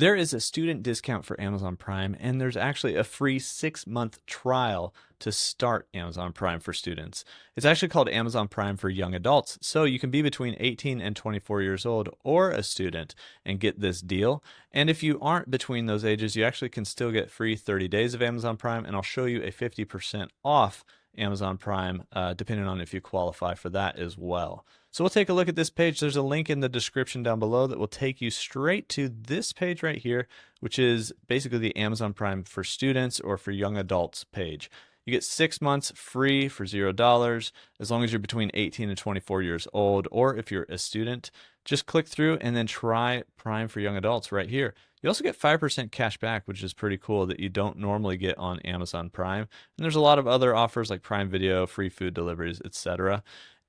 There is a student discount for Amazon Prime, and there's actually a free 6-month trial to start Amazon Prime for students. It's actually called Amazon Prime for young adults, so you can be between 18 and 24 years old or a student and get this deal. And if you aren't between those ages, you actually can still get free 30 days of Amazon Prime, and I'll show you a 50% off Amazon Prime, depending on if you qualify for that as well. So we'll take a look at this page. There's a link in the description down below that will take you straight to this page right here, which is basically the Amazon Prime for students or for young adults page. You get 6 months free for $0 as long as you're between 18 and 24 years old, or if you're a student, just click through and then try Prime for young adults right here. You also get 5% cash back, which is pretty cool that you don't normally get on Amazon Prime. And there's a lot of other offers like Prime Video, free food deliveries, etc.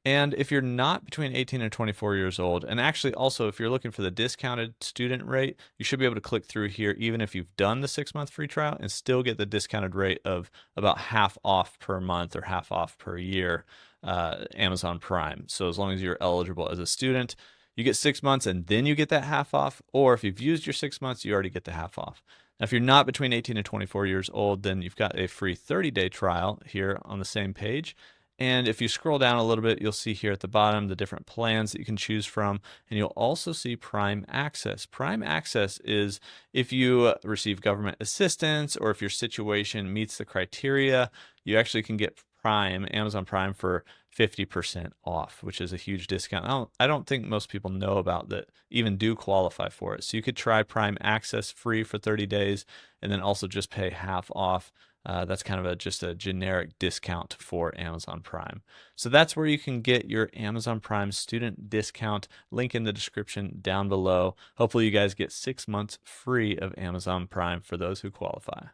And if you're not between 18 and 24 years old, and actually also if you're looking for the discounted student rate, you should be able to click through here even if you've done the 6-month free trial and still get the discounted rate of about half off per month or half off per year Amazon Prime. So as long as you're eligible as a student, you get 6 months and then you get that half off, or if you've used your 6 months, you already get the half off. Now, if you're not between 18 and 24 years old, then you've got a free 30-day trial here on the same page. And if you scroll down a little bit, you'll see here at the bottom the different plans that you can choose from. And you'll also see Prime Access. Prime Access is if you receive government assistance or if your situation meets the criteria, you actually can get Prime, Amazon Prime for 50% off, which is a huge discount. I don't think most people know about that, even do qualify for it. So you could try Prime Access free for 30 days and then also just pay half off. That's kind of just a generic discount for Amazon Prime. So that's where you can get your Amazon Prime student discount. Link in the description down below. Hopefully you guys get 6 months free of Amazon Prime for those who qualify.